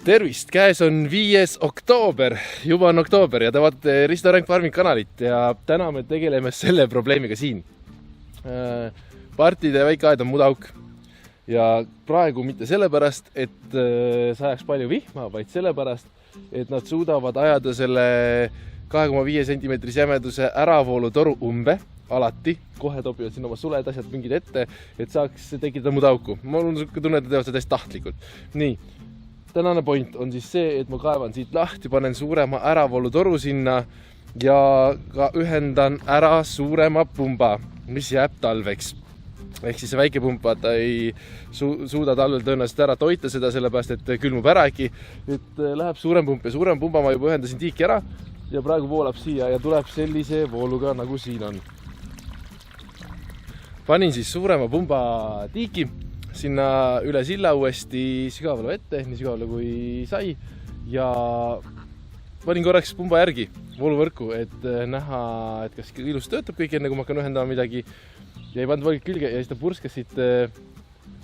Tervist, käes on 5. oktoober, juba on oktoober ja te vaatate Risto Ränk Farming kanalit ja täna me tegeleme selle probleemiga siin. Partide väike aed on mudauk ja praegu mitte sellepärast, et sajaks palju vihma, vaid sellepärast, et nad suudavad ajada selle 2,5 cm jämeduse äravoolutoru umbe alati. Kohe topivad siin oma suled asjad mingid ette, et saaks tekitada mudauku. Ma olen tunne, et teevad seda hästi tahtlikult. Nii. Tänane point on siis see, et ma kaevan siit lahti, panen suurema äravoolutoru sinna ja ka ühendan ära suurema pumba, mis jääb talveks. Ehk siis see väike pump vaata ei suuda talvel tõenäoliselt ära toita seda, sellepärast et külmub ära äkki. Et läheb suurem pump ja suurem pumba ma juba ühendasin tiiki ära ja praegu voolab siia ja tuleb sellise vooluga, nagu siin on. Panin siis suurema pumba tiiki sinna üle silla uuesti sügavale vette, nii sügavale kui sai ja panin korraks pumba järgi vooluvõrku, et näha, et kas ilus töötab kõik enne, kui ma hakkan ühendama midagi ja ei pannud valgit külge ja siis ta purskas siit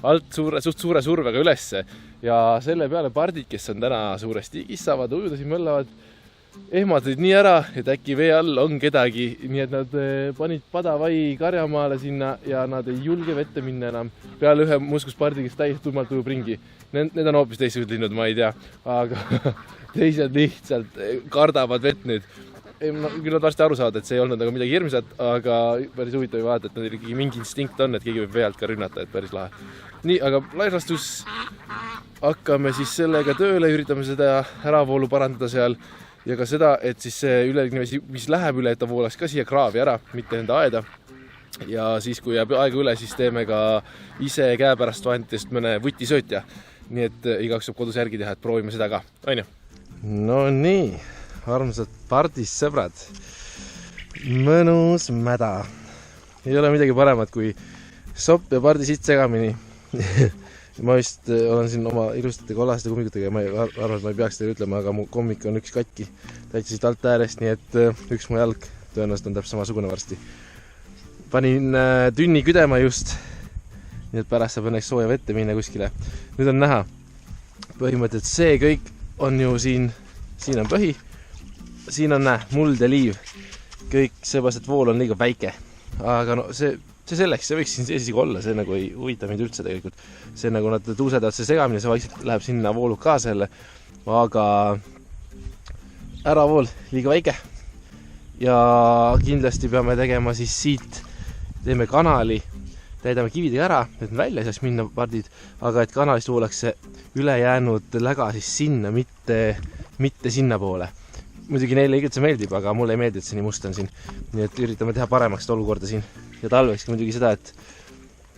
alt suht suure survega ülesse ja selle peale pardid, kes on täna suures tiigis, saavad ujuda siin möllavad, ehmatasid nii ära, et äkki vee all on kedagi, nii et nad panid padavai karjamaale sinna ja nad ei julge vette minna enam peale ühe muskuspardi, kes täiesti tummalt ujub ringi. Need on hoopis teised linnud, ma ei tea, aga teised lihtsalt kardavad vett nüüd. Küll nad varsti aru saavad, et see ei olnud nagu midagi hirmsat, aga päris huvitav vaadata, et neil ikkagi mingi instinkt on, et keegi võib vee alt ka rünnata, et päris lahe. Nii, aga lairastus hakkame siis sellega tööle, üritame seda äravoolu parandada seal ja ka seda, et siis see üleligne vesi, mis läheb üle, et ta voolaks ka siia kraavi ära, mitte enda aeda. Ja siis, kui jääb aega üle, siis teeme ka ise käepärast vahenditest mõne vutisöötja. Nii et igaks saab kodus järgi teha, et proovime seda ka. On ju? No nii, armsad pardis sõbrad. Mõnus mäda. Ei ole midagi paremat kui sopp ja pardi siit segamini. Ma vist olen siin oma ilustate kollaste kummikutega ja ma arvan, et ma ei peaks teile ütlema, aga mu kommik on üks katki täitsa siit alt äärest, nii et üks mu jalg tõenäoliselt on täpselt samasugune varsti. Panin tünni küdema just, nii et pärast saab õnneks sooja vette minna kuskile. Nüüd on näha, põhimõtteliselt see kõik on ju siin on põhi, siin on muld ja liiv, kõik seepärast, et vool on liiga väike, aga no see selleks, see võiks siin sees isegi olla, see nagu ei huvita mind üldse tegelikult. See nagu nad tuusedavad see segamine, see vaikselt läheb sinna voolud ka selle, aga äravool liiga väike. Ja kindlasti peame tegema siis siit, teeme kanali, täidame kividega ära, et välja ei saaks minna pardid, aga et kanalist voolaks see ülejäänud läga siis sinna, mitte sinna poole. Muidugi neile igalt see meeldib, aga mulle ei meeldi, et see nii must on siin. Nii et üritame teha paremaks olukorda siin. Ja talveks muidugi seda, et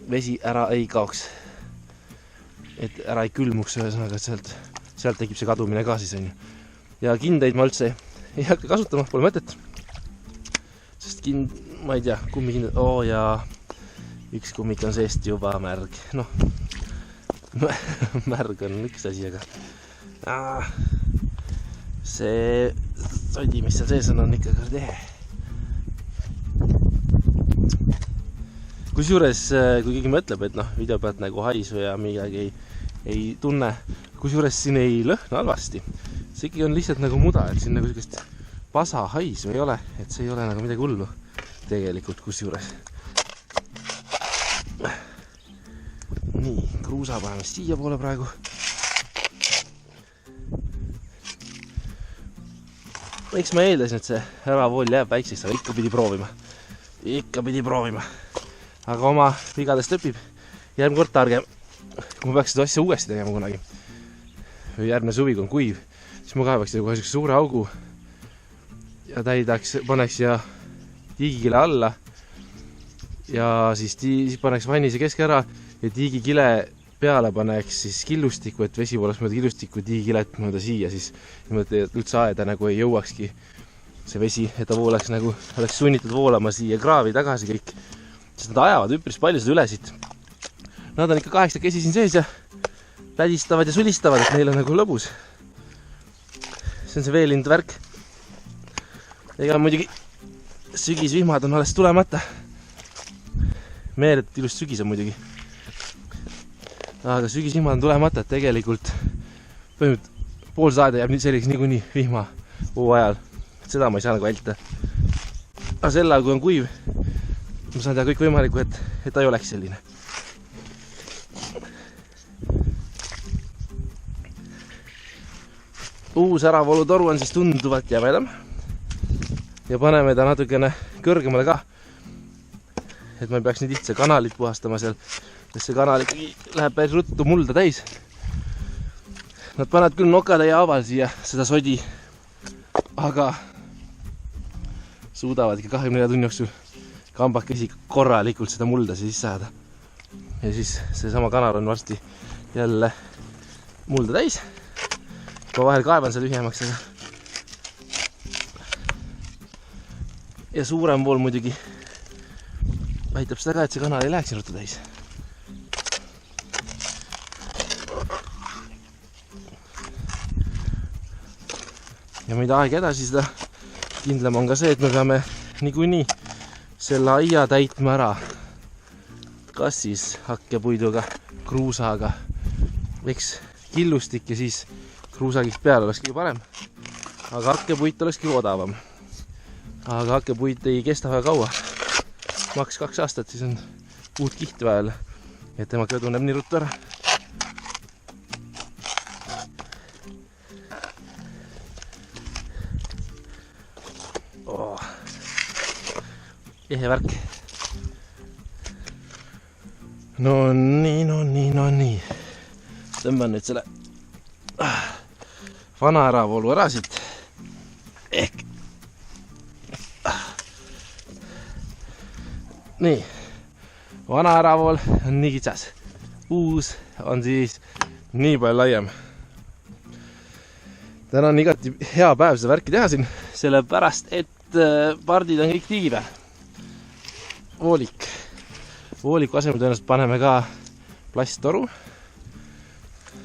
vesi ära ei kaoks. Et ära ei külmuks ühesõnaga, et sealt tekib see kadumine ka siis on ju. Ja kindeid ma üldse ei hakka kasutama, pole mõtet. Sest ma ei tea, kummikindad, ja üks kummik on seest juba märg. Noh, märg on üks asi, aga see sodi, mis seal sees on ikka kõrde. Kusjuures, kui keegi mõtleb, et video pealt nagu haisu ja midagi ei tunne, kusjuures siin ei lõhna halvasti. See ikkagi on lihtsalt nagu muda, et siin nagu sellist pasa haisu ei ole, et see ei ole nagu midagi hullu tegelikult kusjuures. Nii, kruusa paneme siia poole praegu. Eks ma eeldasin, et see äravool jääb väikseks, aga ikka pidi proovima. Aga oma vigadest õpib järgmine kord targem. Kui ma peaks seda asja uuesti tegema kunagi või järgmine suvi, kui on kuiv, siis ma kaevaks kohe suure augu ja paneks ja tiigikile alla ja siis paneks vannise keske ära ja tiigikile peale paneks siis killustiku, et vesi oleks mööda killustiku tiigilet mööda siia, siis niimoodi üldse aeda nagu ei jõuakski see vesi, et ta voolaks nagu, oleks sunnitud voolama siia kraavi tagasi kõik, sest nad ajavad üpris palju seda üle siit. Nad on ikka 8 kesi siin sees ja pädistavad ja sulistavad, et neil on nagu lõbus. See on see veelind värk. Ega muidugi sügisvihmad on alles tulemata. Meeletult ilus sügis on muidugi. Aga sügisvihmad on tulemata, et tegelikult pool saada jääb selliseks niikuinii vihma ajal. Seda ma ei saa nagu vältida. Aga sel ajal, kui on kuiv, ma saan teha kõik võimalikku, et ta ei oleks selline. Uus äravoolutoru on siis tunduvalt jämedam ja paneme ta natukene kõrgemale ka, et ma ei peaks nii tihti kanalit puhastama seal, sest see kanal ikkagi läheb päris ruttu mulda täis. Nad panevad küll nokatäie haaval siia seda sodi, aga suudavad ikka 24 tunni jooksul kambakesi korralikult seda mulda sisse saada. Ja siis seesama kanal on varsti jälle mulda täis. Ma vahel kaevan seal lühemaks, ja suurem pool muidugi aitab seda ka, et see kanal ei läheks ruttu täis. Ja mida aeg edasi, seda kindlam on ka see, et me peame niikuinii selle aia täitma ära. Kas siis hakkepuiduga, kruusaga, eks killustik ja siis kruusakiks peal oleks kõige parem. Aga hakkepuit oleks kõige odavam. Aga hakkepuit ei kesta väga kaua. Maks 2 aastat, siis on uut kihti vajal. Et tema köö tunneb nii ruttu ära. Ehe värk. No nii. Tõmban nüüd selle vana äravoolu ära siit. Ehk. Nii. Vana äravool on nii kitsas. Uus on siis nii palju laiem. Täna on igati hea päev seda värki teha siin, sellepärast, et pardid on kõik tiigi peal. Vooliku asemel tõenäoliselt paneme ka plasttoru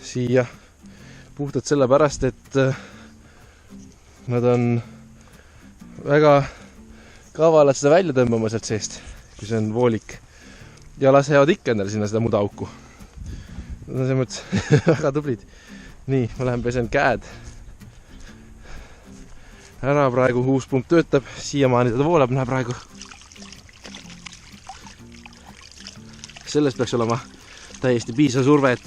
siia puhtalt sellepärast, et nad on väga kavalad seda välja tõmbama sealt seest, kui see on voolik, ja lasevad ikka endale sinna seda mudaauku. Nad on selles mõttes väga tublid. Nii, ma lähen pesen käed ära praegu, uus pump töötab, siiamaani teda voolab näe praegu. Selles peaks olema täiesti piisav surve, et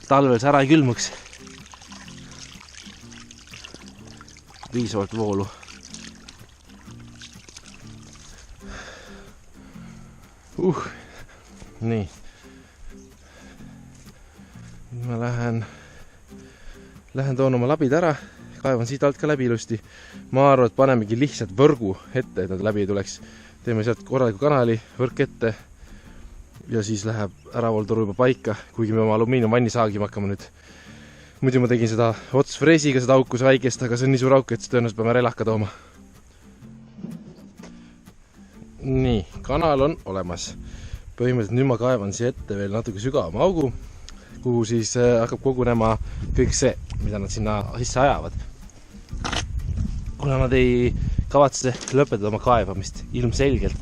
talvel see ära ei külmuks. Piisavalt voolu. Nii. Ma lähen toon oma labid ära, kaevan siit alt ka läbi ilusti. Ma arvan, et panemegi lihtsalt võrgu ette, et nad läbi ei tuleks. Teeme sealt korraliku kanali, võrk ette ja siis läheb äravooltoru juba paika, kuigi me oma alumiiniumvanni saagima hakkame nüüd. Muidu ma tegin seda otsfreesiga seda auku see väikest, aga see on nii suur auk, et tõenäoliselt peame relahka tooma. Nii, kanal on olemas. Põhimõtteliselt nüüd ma kaevan siia ette veel natuke sügavama augu, kuhu siis hakkab kogunema kõik see, mida nad sinna sisse ajavad. Kuna nad ei kavatse lõpetada oma kaevamist ilmselgelt,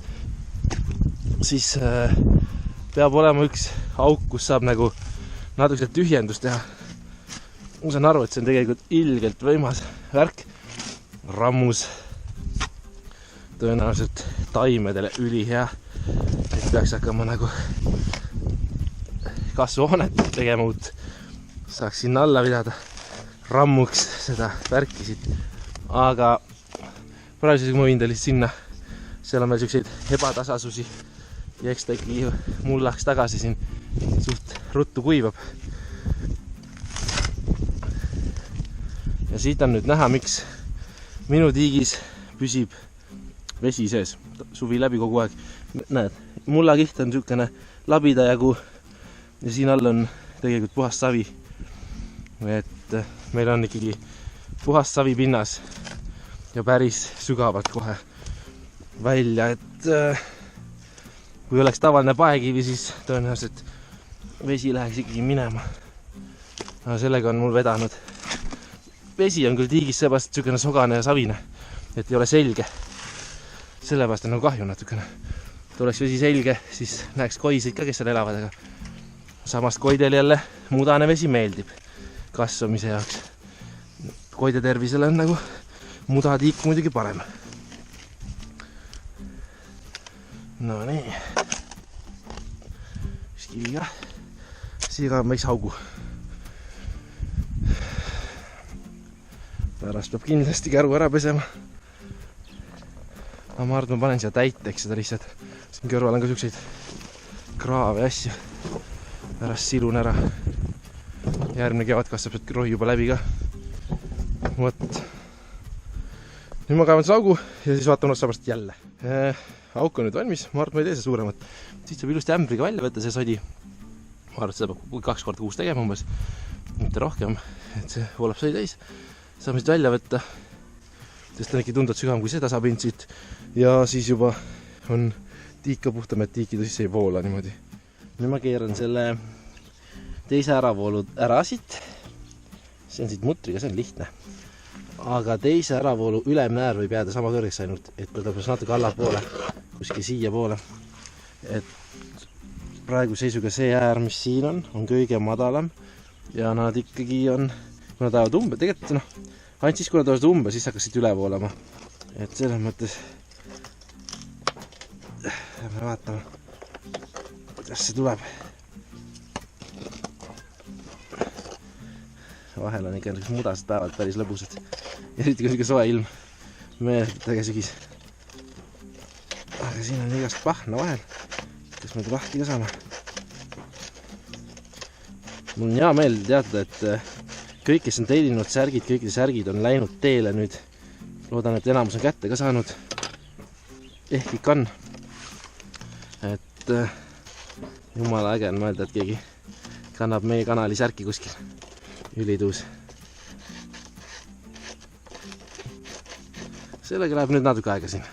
siis peab olema üks auk, kus saab nagu natukene tühjendust teha. Ma saan aru, et see on tegelikult ilgelt võimas värk. Rammus tõenäoliselt taimedele ülihea, et peaks hakkama nagu kasvuhoonet tegema uut. Saaks sinna alla vidada, rammuks seda värki siit. Aga praegu ma viin ta lihtsalt sinna. Seal on veel selliseid ebatasasusi ja eks ta ikkagi mullaks tagasi siin suht ruttu kuivab. Ja siit on nüüd näha, miks minu tiigis püsib vesi sees suvi läbi kogu aeg. Näed, mullakiht on niisugune labida jagu ja siin all on tegelikult puhas savi. Et meil on ikkagi puhas savi pinnas ja päris sügavalt kohe välja, et kui oleks tavaline paekivi, siis tõenäoliselt vesi läheks ikkagi minema. Aga sellega on mul vedanud. Vesi on küll tiigis seepärast niisugune sogane ja savine, et ei ole selge. Sellepärast on nagu kahju natukene. Et oleks vesi selge, siis näeks koiseid ka, kes seal elavad, aga samas koidel jälle mudane vesi meeldib kasvamise jaoks. koide tervisele on nagu mudatiik muidugi parem. No nii. Üks kivi ka. Siia ka väikse augu. Pärast peab kindlasti käru ära pesema. Aga ma arvan, et ma panen siia täiteks seda lihtsalt. Siin kõrval on ka selliseid kraave ja asju. Pärast silun ära. Järgmine kevad kasvab sealt rohi juba läbi ka. Võt. Nüüd ma kaevan selle augu ja siis vaatan otsa pärast jälle. Auk on nüüd valmis. Ma arvan, ma ei tee see suuremat. Siis saab ilusti ämbriga välja võtta see sodi. Ma arvan, et seda peab 2 korda kuus tegema umbes. Mitte rohkem. Et see voolab sodi täis. Saame siit välja võtta. Sest on ikka tunduvalt sügavam kui seda saab siit. Ja siis juba on tiika puhtam, et tiikida siis ei voola niimoodi. Nüüd ma keeran selle teise äravoolu ära siit. See on siit mutriga, see on lihtne. Aga teise äravoolu ülemnäär võib jääda sama kõrgeks ainult, et ta tuleb natuke allapoole, kuskil siia poole. Et praegu seisuga see äär, mis siin on kõige madalam ja nad ikkagi on, kui nad ajavad umbe, tegelikult ainult siis, kui nad ajavad umbe, siis hakkas siit üle voolama. Et selles mõttes me vaatame, kuidas see tuleb. Vahel on ikka mudased päevad päris lõbusad. Eriti kui soe ilm. Meeletult äge sügis. Aga siin on igast pahna vahel. Kas me lahti ka saame? Mul on hea meel teatada, et kõik, kes on tellinud särgid, kõikide särgid on läinud teele nüüd. Loodan, et enamus on kätte ka saanud. Ehk ikka on. Et jumala äge on mõelda, et keegi kannab meie kanali särki kuskil. Ülituus. Sellega läheb nüüd natuke aega siin.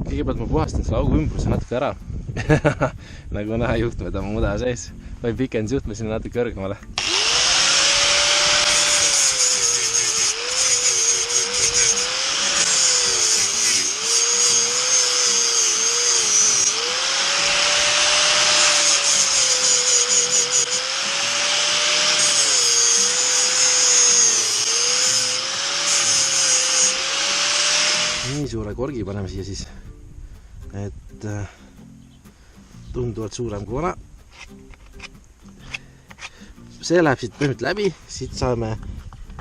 Kõigepealt ma puhastan selle augu ümbruse natuke ära. Nagu näha juhtmed on muda sees. Või pikendis juhtme sinna natuke kõrgemale. Nii suure korgi paneme siia siis, et tunduvalt suurem kui vana. See läheb siit põhimõtteliselt läbi, siit saame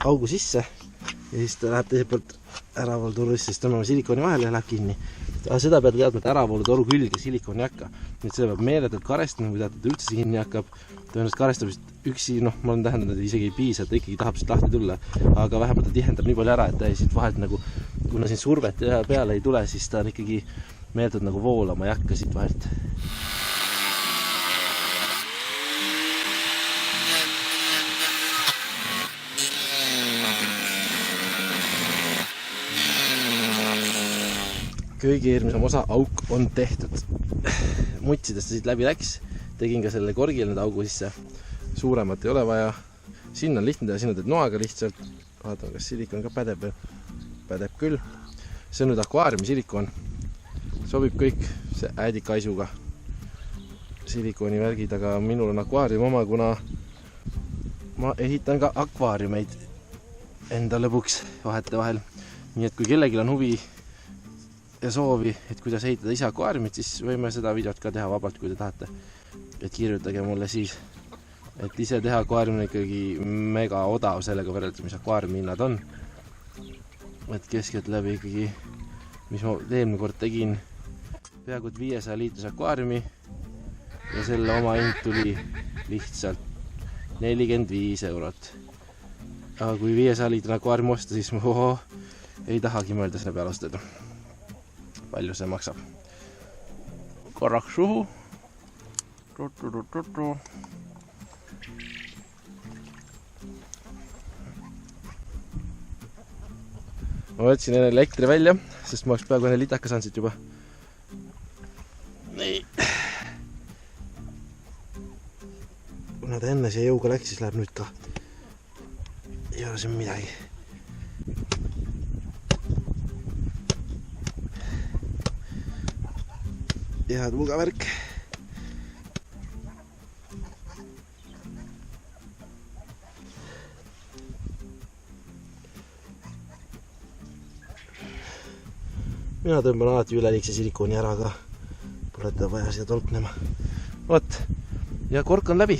augu sisse ja siis ta läheb teiselt poolt äravoolutoru, siis tõmbame silikooni vahele ja läheb kinni. Aga seda pead teadma, et äravoolutoru külge silikooni ei hakka. Nüüd seda peab meeletult karestama, kui tead, et üldse kinni hakkab. Tõenäoliselt karestamist üksi, ma olen tähendanud, et isegi ei piisa, et ta ikkagi tahab siit lahti tulla. Aga vähemalt ta tihendab nii palju ära, et ta siit vahelt nagu, kuna siin survet peale ei tule, siis ta on ikkagi meeletult nagu voolama ei hakka siit vahelt. Kõige eelmisem osa auk on tehtud. Mutsidest siit läbi läks. Tegin ka selle korgile nüüd augu sisse. Suuremat ei ole vaja. Siin on lihtne teha, siin on teed noaga lihtsalt. Vaatame, kas silikon ka pädeb. Pädeb küll. See on nüüd akvaariumi silikon. Sobib kõik see äädikaisuga. Silikooni värgid, aga minul on akvaarium oma, kuna ma ehitan ka akvaariumeid enda lõbuks vahete vahel. Nii et kui kellelgi on huvi ja soovi, et kuidas ehitada ise akvaariumit, siis võime seda videot ka teha vabalt, kui te tahate. Et kirjutage mulle siis, et ise teha akvaarium on ikkagi mega odav sellega võrreldes, mis akvaariumi hinnad on. Et keskelt läbi ikkagi, mis ma eelmine kord tegin, peaaegu 500 liitris akvaariumi ja selle oma hind tuli lihtsalt 45 €. Aga kui 500 liitri akvaariumi osta, siis ma ei tahagi mõelda selle peale ostada. Palju see maksab. Korraks suhu. Ma võtsin enne elektri välja, sest ma oleks peaaegu enne litaka saanud siit juba. Nii. Kuna ta enne siia jõuga läks, siis läheb nüüd ka. Ei ole siin midagi. Head mugavärk. mina tõmban alati üleliigse silikooni ära, aga pole teda vaja siia tolknema. Vot, ja kork on läbi.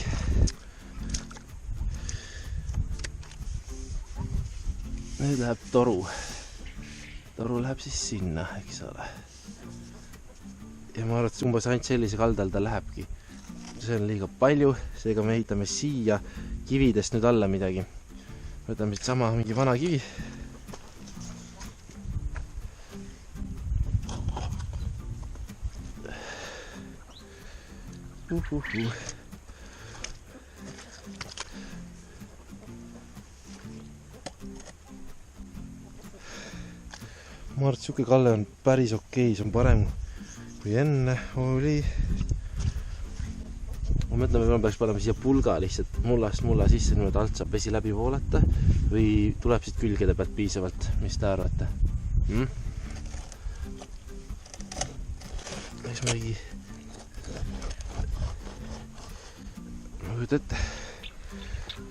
Nüüd läheb toru. Toru läheb siis sinna, eks ole. Ja ma arvan, et umbes ainult sellise kaldal ta lähebki. See on liiga palju, seega me ehitame siia kividest nüüd alla midagi. Võtame siit sama mingi vana kivi. Ma arvan, et siuke kalle on päris okei, see on parem kui enne oli. Ma mõtlen, et peaks panema siia pulga lihtsalt mullast mulla sisse, niimoodi alt saab vesi läbi voolata või tuleb siit külgede pealt piisavalt, mis te arvate? Eks mingi ma kujuta ette.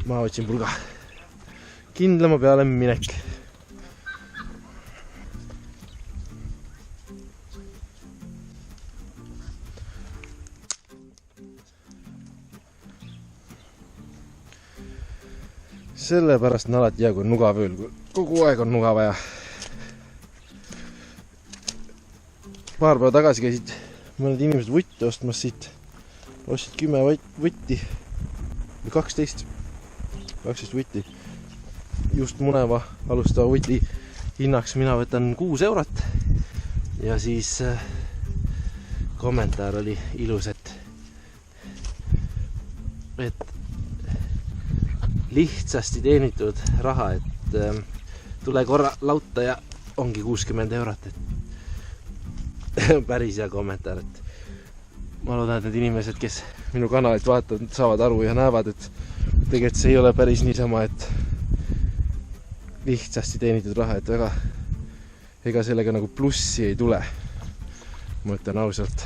Ma otsin pulga. Kindlama peale minek. Sellepärast on alati hea, kui on nuga vööl, kui kogu aeg on nuga vaja. Paar päeva tagasi käisid mõned inimesed vutti ostmas siit. Ostsid 10 vutti või 12 vutti. Just muneva alustava vutti hinnaks mina võtan 6 eurot. Ja siis kommentaar oli ilus, et lihtsasti teenitud raha, et tule korra lauta ja ongi 60 eurot, et päris hea kommentaar, et ma loodan, et need inimesed, kes minu kanalit vaatavad, saavad aru ja näevad, et tegelikult see ei ole päris niisama, et lihtsasti teenitud raha, et väga ega sellega nagu plussi ei tule, ma ütlen ausalt.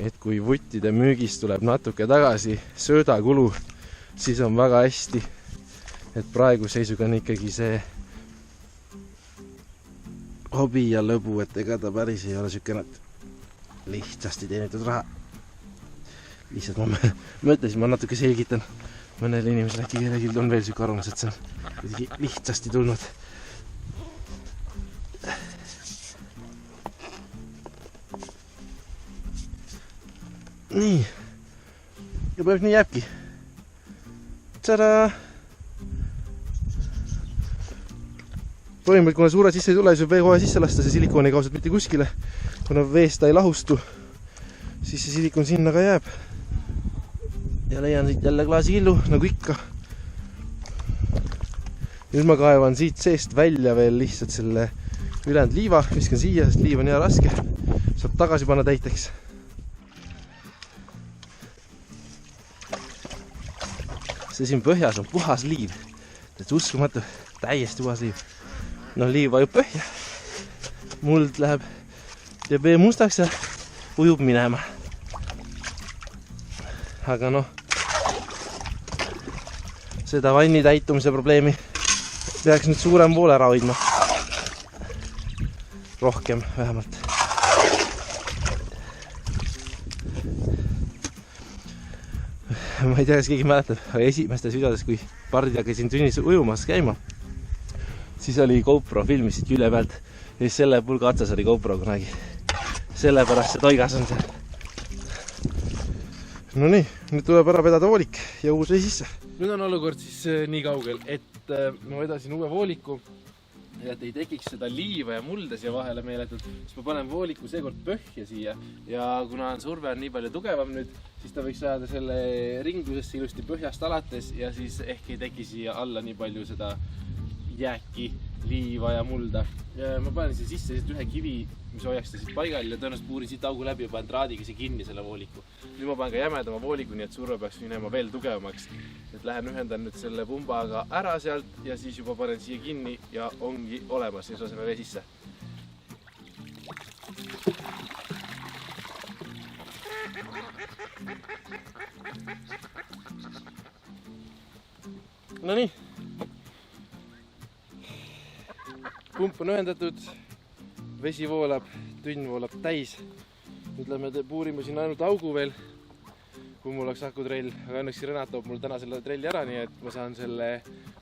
Et kui vuttide müügist tuleb natuke tagasi söödakulu, siis on väga hästi. Et praegu seisuga on ikkagi see hobi ja lõbu, et ega ta päris ei ole sükene lihtsasti teenitud raha. Lihtsalt ma mõtlesin, ma natuke selgitan mõnele inimesele, äkki kellelgi on veel süke arvamus, et see on lihtsasti tulnud. Nii. Ja põhimõtteliselt nii jääbki. Tada! Põhimõtteliselt, kuna suure sisse ei tule, siis vee kohe sisse lasta, see silikoon ei kausad mitte kuskile. Kuna veest ta ei lahustu, siis see silikoon sinna ka jääb. Ja leian siit jälle klaasikillu, nagu ikka. Nüüd ma kaevan siit seest välja veel lihtsalt selle ülejäänud liiva. Viskan siia, sest liiv on hea raske. Saab tagasi panna täiteks. See siin põhjas on puhas liiv. Et uskumatu, täiesti puhas liiv. No liiv vajub põhja. Muld läheb ja vee mustaks ja ujub minema. Aga noh, seda vanni täitumise probleemi peaks nüüd suurem pool ära hoidma. Rohkem vähemalt. Ma ei tea, kas keegi mäletab, aga esimestes videodes, kui pardil käisin tunnis ujumas käima, siis oli GoPro filmisid külje pealt ja siis selle pulga otsas oli GoPro kunagi. Sellepärast see toigas on seal. No nii, nüüd tuleb ära vedada voolik ja uus vee sisse. Nüüd on olukord siis nii kaugel, et ma vedasin uue vooliku, et ei tekiks seda liiva ja mulda siia vahele meeletult, siis ma panen vooliku seekord põhja siia ja kuna surve on nii palju tugevam nüüd, siis ta võiks ajada selle ringlusesse ilusti põhjast alates ja siis ehk ei teki siia alla nii palju seda jääki, liiva ja mulda. Ja ma panen siia sisse ühe kivi, mis hoiaks ta siit paigal ja tõenäoliselt puurin siit augu läbi ja panen traadiga siia kinni selle vooliku. Nüüd ma panen ka jämedama vooliku, nii et surve peaks minema veel tugevamaks. Et lähen ühendan nüüd selle pumbaga ära sealt ja siis juba panen siia kinni ja ongi olemas ja siis laseme vee sisse. No nii. pump on ühendatud, vesi voolab, tünn voolab täis. Nüüd lähme puurime siin ainult augu veel, kui mul oleks akutrell, aga õnneks Renat toob mul täna selle trelli ära, nii et ma saan selle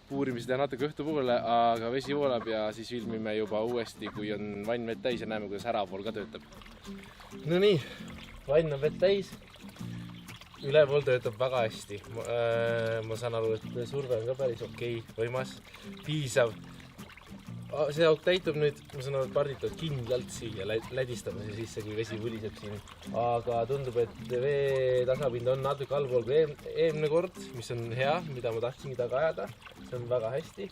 puurimise teha natuke õhtupoole, aga vesi voolab ja siis filmime juba uuesti, kui on vann vett täis ja näeme, kuidas äravool ka töötab. No nii, vann on vett täis. Ülepool töötab väga hästi. Ma saan aru, et surve on ka päris okei, võimas, piisav. See auk täitub nüüd, ma saan aru, et parditavad kindlalt siia, lädistame see sisse, kui vesi võliseb siin. Aga tundub, et vee tasapind on natuke allpool kui eelmine kord, mis on hea, mida ma tahtsingi taga ajada. See on väga hästi.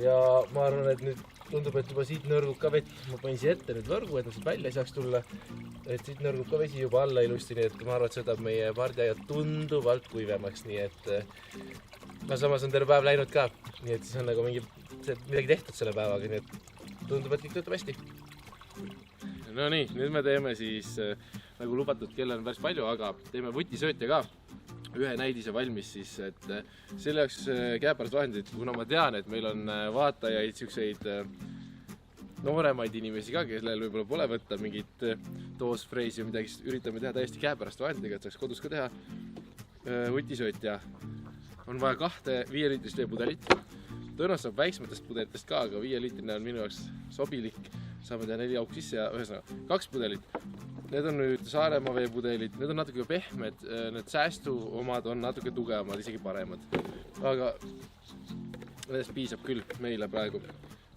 Ja ma arvan, et nüüd tundub, et juba siit nõrgub ka vett. Ma panin siia ette nüüd võrgu, et nad siit välja ei saaks tulla. Et siit nõrgub ka vesi juba alla ilusti, nii et ma arvan, et see võtab meie pardiaia tunduvalt kuivemaks, nii et samas on terve päev läinud ka, nii et siis on nagu midagi tehtud selle päevaga, nii et tundub, et kõik töötab hästi. No nii, nüüd me teeme siis, nagu lubatud, kell on päris palju, aga teeme vutisöötja ka. Ühe näidise valmis siis, et selle jaoks käepärast vahendid, kuna ma tean, et meil on vaatajaid siukseid nooremaid inimesi ka, kellel võib-olla pole võtta mingit doosfreisi või midagi, siis üritame teha täiesti käepärast vahendiga, et saaks kodus ka teha. Vutisöötja on vaja 2 5-liitrist veepudelit. Tõenäoliselt saab väiksmatest pudelitest ka, aga 5-liitrine on minu jaoks sobilik. Saame teha 4 auku sisse ja ühesõnaga 2 pudelit. Need on nüüd Saaremaa veepudelid, need on natuke pehmed, need säästu omad on natuke tugevamad, isegi paremad. Aga nendest piisab küll meile praegu.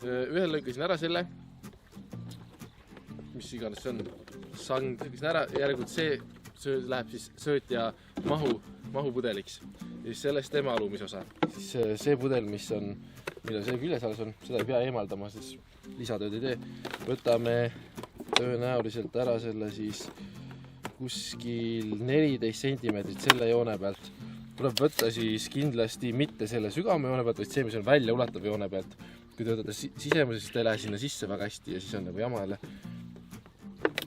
Ühel lõikasin ära selle, mis iganes see on, sang, lõikasin ära, järelikult see läheb siis söötja mahupudeliks. Ja siis sellest teeme alumisosa. Siis see pudel, millel see küljes alles on, seda ei pea eemaldama, siis lisatööd ei tee. Võtame tõenäoliselt ära selle siis kuskil 14 cm selle joone pealt. Tuleb võtta siis kindlasti mitte selle sügavama joone pealt, vaid see, mis on välja ulatav joone pealt. Kui töötada sisemuse, siis ta ei lähe sinna sisse väga hästi ja siis on nagu jama jälle.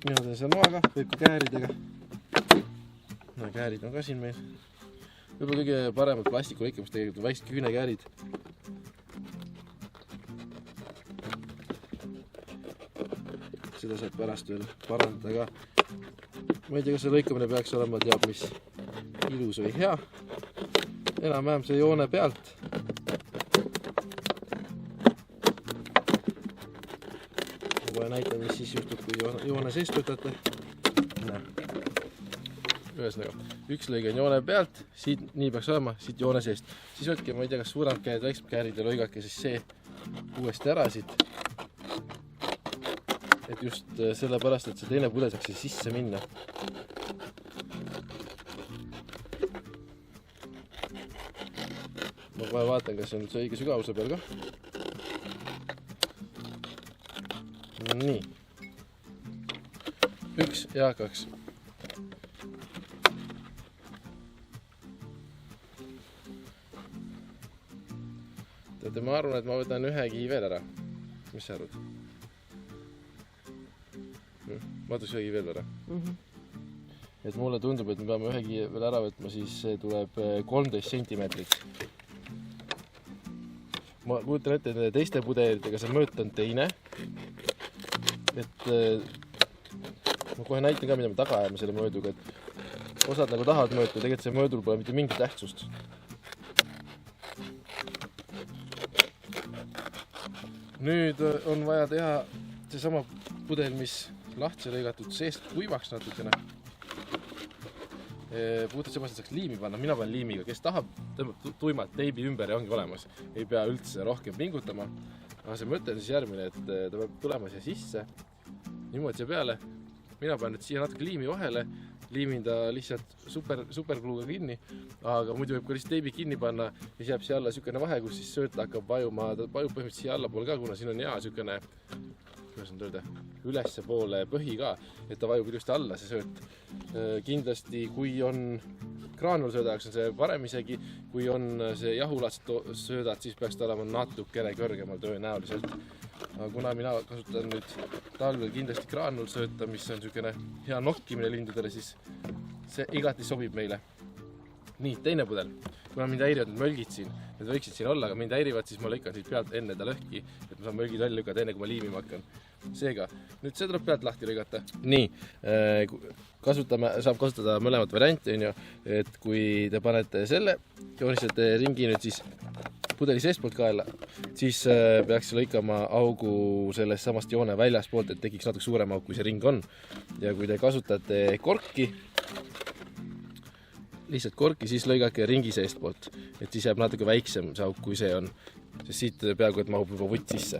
Mina teen seal noaga, võib ka kääridega. No, käärid on ka siin meil. Võib-olla kõige paremad plastikulõikamist tegelikult on väiksed küünekäärid. Seda saab pärast veel parandada ka. Ma ei tea, kas see lõikamine peaks olema, teab mis ilus või hea. Enam-vähem see joone pealt. Näitan, mis siis juhtub, kui joone seest võtate. Ühesõnaga, üks lõige on joone pealt, siit nii peaks olema, siit joone seest. Siis võtke, ma ei tea, kas suuremad käärid, väiksemad käärid ja lõigake siis see uuesti ära siit. Et just sellepärast, et see teine pudel saaks sisse minna. Ma kohe vaatan, kas see on üldse õige sügavuse peal ka. Nii. 1 ja 2. Teate, ma arvan, et ma võtan ühe kihi veel ära. Mis sa arvad? Ma võtaks ühe kihi veel ära. Et mulle tundub, et me peame ühe kihi veel ära võtma, siis see tuleb 13 cm. Ma kujutan ette, et teiste pudelitega see mõõt on teine. Et ma kohe näitan ka, mida me taga ajame selle mõõduga, et osad nagu tahavad mõõta, tegelikult see mõõdul pole mitte mingit tähtsust. Nüüd on vaja teha see sama pudel, mis lahti lõigatud seest kuivaks natukene. Puhtalt seepärast, et saaks liimi panna, mina panen liimiga, kes tahab tõmbab tuimalt teibi ümber ja ongi olemas. Ei pea üldse rohkem pingutama. Aga see mõte on siis järgmine, et ta peab tulema siia sisse, niimoodi siia peale. Mina panen nüüd siia natuke liimi vahele, liimin ta lihtsalt supergluuga kinni, aga muidu võib ka lihtsalt teibi kinni panna ja siis jääb siia alla niisugune vahe, kus siis sööt hakkab vajuma, ta vajub põhimõtteliselt siia allapoole ka, kuna siin on hea niisugune, kuidas on tööda, ülesse poole põhi ka, et ta vajub ilusti alla see sööt. Kindlasti, kui on graanulsöödaks, on see parem isegi, kui on see jahulast söödad, siis peaks ta olema natukene kõrgemal tõenäoliselt. Aga kuna mina kasutan nüüd talvel kindlasti graanulsööta, mis on niisugune hea nokkimine lindudele, siis see igati sobib meile. Nii, teine pudel. kuna mind häirivad need mölgid siin, need võiksid siin olla, aga mind häirivad, siis ma lõikan siit pealt enne ta lõhki, et ma saan mölgid välja lükata enne, kui ma liimima hakkan. Seega, nüüd see tuleb pealt lahti lõigata. Nii, saab kasutada mõlemat varianti, et kui te panete selle, joonistate ringi nüüd siis pudeli seestpoolt kaela, siis peaks lõikama augu sellest samast joone väljaspoolt, et tekiks natuke suurem auk, kui see ring on. Ja kui te kasutate korki, lihtsalt korki, siis lõigake ringi seestpoolt, et siis jääb natuke väiksem see auk, kui see on. Sest siit peaaegu, et mahub juba vutt sisse.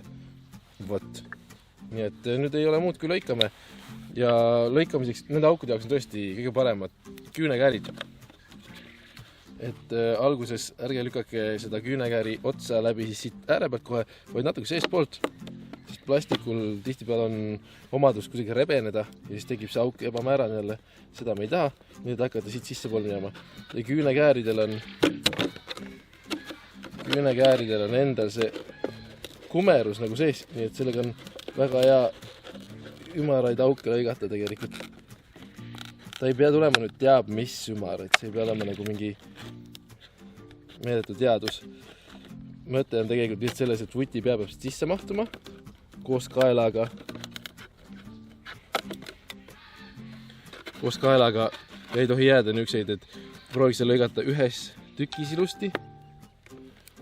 Vot. Nii et nüüd ei ole muud, kui lõikame. Ja lõikamiseks, nende aukude jaoks on tõesti kõige paremad küünekäärid. Et alguses ärge lükake seda küünekääri otsa läbi siis siit ääre pealt kohe, vaid natuke seestpoolt. Sest plastikul tihtipeale on omadus kusagil rebeneda ja siis tekib see auk ebamäärane jälle. Seda me ei taha, nüüd hakkate siit sisse pool minema. Ja küünekääridel on endal see kumerus nagu sees, nii et sellega on väga hea ümaraid auke lõigata tegelikult. Ta ei pea tulema nüüd teab mis ümaraid, see ei pea olema nagu mingi meeletu teadus. Mõte on tegelikult lihtsalt selles, et vuti peab sisse mahtuma koos kaelaga. Koos kaelaga ei tohi jääda niukseid, et prooviks lõigata ühes tükis ilusti.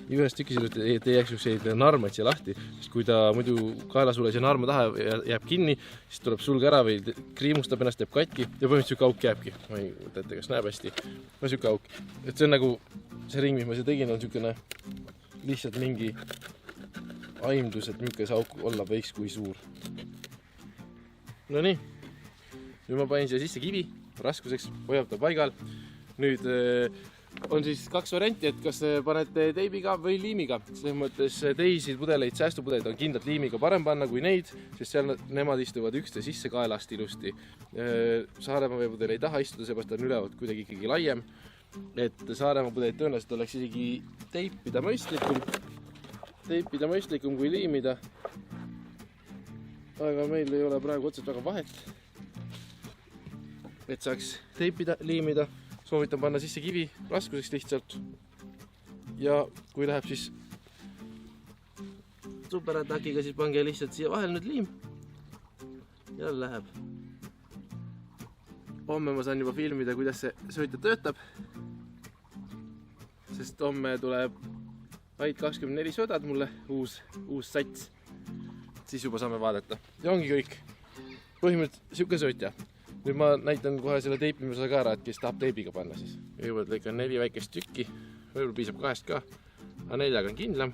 Ühes tükis ilusti ei jääks niukseid narmaid siia lahti, sest kui ta muidu kaelasuule see narma taha jääb kinni, siis tuleb sulg ära või kriimustab ennast, jääb katki ja põhimõtteliselt siuke auk jääbki. Ma ei mõtlete, kas näeb hästi. No siuke auk. Et see on nagu see ring, mis ma siia tegin, on siukene lihtsalt mingi aimdus, et niuke see auk olla võiks kui suur. No nii. Nüüd ma panin siia sisse kivi, raskuseks, hoiab ta paigal. Nüüd on siis kaks varianti, et kas panete teibiga või liimiga. Selles mõttes teisi pudeleid, säästupudeleid on kindlalt liimiga parem panna kui neid, sest seal nemad istuvad ükste sisse kaelast ilusti. Saaremaa veepudel ei taha istuda, seepärast on ülevalt kuidagi ikkagi laiem. Et Saaremaa pudelid tõenäoliselt oleks isegi teipida mõistlikum kui liimida. Aga meil ei ole praegu otseselt väga vahet. Et saaks teipida, liimida. Soovitan panna sisse kivi raskuseks lihtsalt. Ja kui läheb siis superatakiga, siis pange lihtsalt siia vahel nüüd liim. Jälle läheb. Homme ma saan juba filmida, kuidas see söötja töötab. Sest homme tuleb vaid 24 söödad mulle, uus sats. Siis juba saame vaadata. Ja ongi kõik. Põhimõtteliselt siuke söötja. Nüüd ma näitan kohe selle teipimise ka ära, et kes tahab teibiga panna siis. Kõigepealt lõikan 4 väikest tükki, võib-olla piisab 2 ka, aga 4 on kindlam.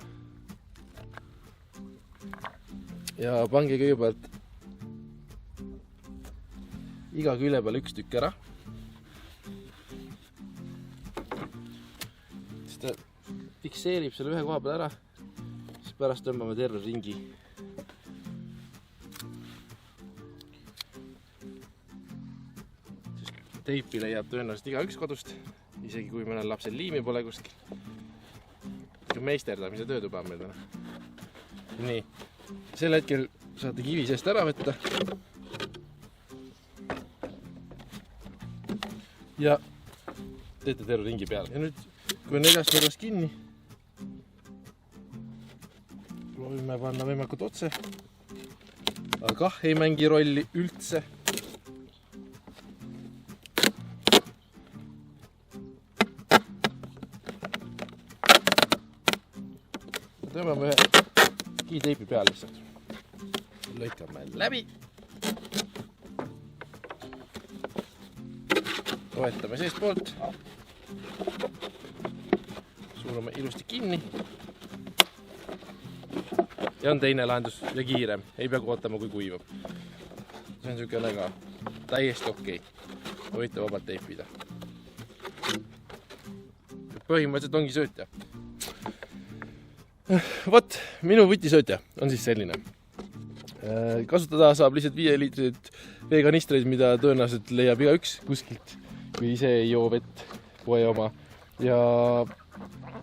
Ja pange kõigepealt iga külje peal 1 tükk ära. Siis ta fikseerib selle ühe koha peal ära, siis pärast tõmbame terve ringi. Teipile jääb tõenäoliselt igaüks kodust, isegi kui mõnel lapsel liimi pole kuskil. Meisterdamise töötuba on meil täna. Nii, sel hetkel saate kivi seest ära võtta. Ja teete terve ringi peale. Ja nüüd, kui on 4 kõrvast kinni, proovime panna võimalikult otse. Aga kah ei mängi rolli üldse. Tõmbame ühe kiiteipi peale lihtsalt. Lõikame läbi. Toetame seest poolt. Suurame ilusti kinni. Ja on teine lahendus ja kiirem. Ei pea kootama, kui kuivab. See on siukene ka täiesti okei. Võite vabalt teipida. Põhimõtteliselt ongi söötja. Vot, minu vutisöötja on siis selline. Kasutada saab lihtsalt 5 liitrit veekanistreid, mida tõenäoliselt leiab igaüks kuskilt, kui ise ei joo vett poe oma. Ja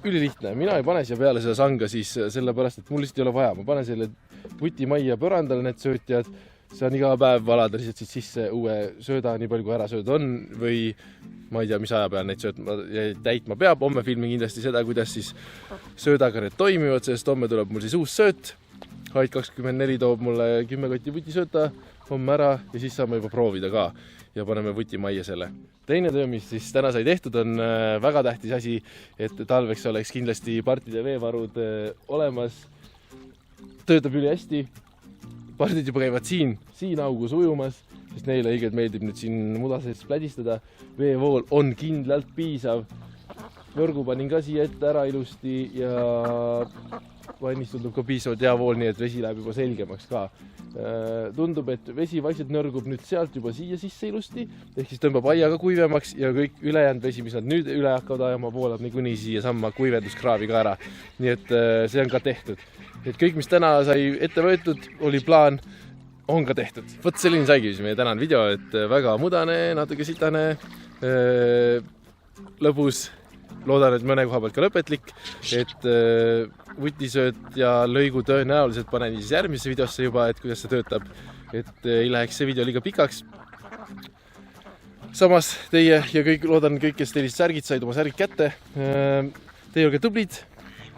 ülilihtne. Mina ei pane siia peale seda sanga siis sellepärast, et mul lihtsalt ei ole vaja. Ma panen selle vutimajja põrandale need söötjad saan iga päev valada lihtsalt siit sisse uue sööda, nii palju kui ära sööda on või ma ei tea, mis aja peal neid söötma ja täitma peab. Homme filmin kindlasti seda, kuidas siis söödaga need toimivad, sest homme tuleb mul siis uus sööt. Hait24 toob mulle 10 kotti vutisööta homme ära ja siis saame juba proovida ka ja paneme vutimajja selle. Teine töö, mis siis täna sai tehtud, on väga tähtis asi, et talveks oleks kindlasti partide veevarud olemas. Töötab üli hästi. Partid juba käivad siin augus ujumas, sest neile õigelt meeldib nüüd siin muda sees plädistada. Veevool on kindlalt piisav. Võrgu panin ka siia ette ära ilusti ja vannis tundub ka piisavalt hea vool, nii et vesi läheb juba selgemaks ka. Tundub, et vesi vaikselt nõrgub nüüd sealt juba siia sisse ilusti, ehk siis tõmbab aia ka kuivemaks ja kõik ülejäänud vesi, mis nad nüüd üle hakkavad ajama, voolab niikuinii siia samma kuivenduskraavi ka ära. Nii et see on ka tehtud. Et kõik, mis täna sai ette võetud, oli plaan, on ka tehtud. Võt selline saigi meie tänane video, et väga mudane, natuke sitane, lõbus. Loodan, et mõne koha pealt ka lõpetlik, et vutisööt ja lõigu tõenäoliselt panen siis järgmisse videosse juba, et kuidas see töötab, et ei läheks see video liiga pikaks. Samas teie ja kõik, loodan kõik, kes teil särgid said oma särgid kätte. Teie olge tublid,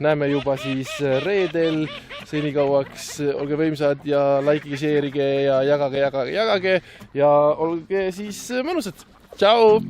näeme juba siis reedel, senikauaks olge võimsad ja likeige, share'ige ja jagage ja olge siis mõnusad. Tšau!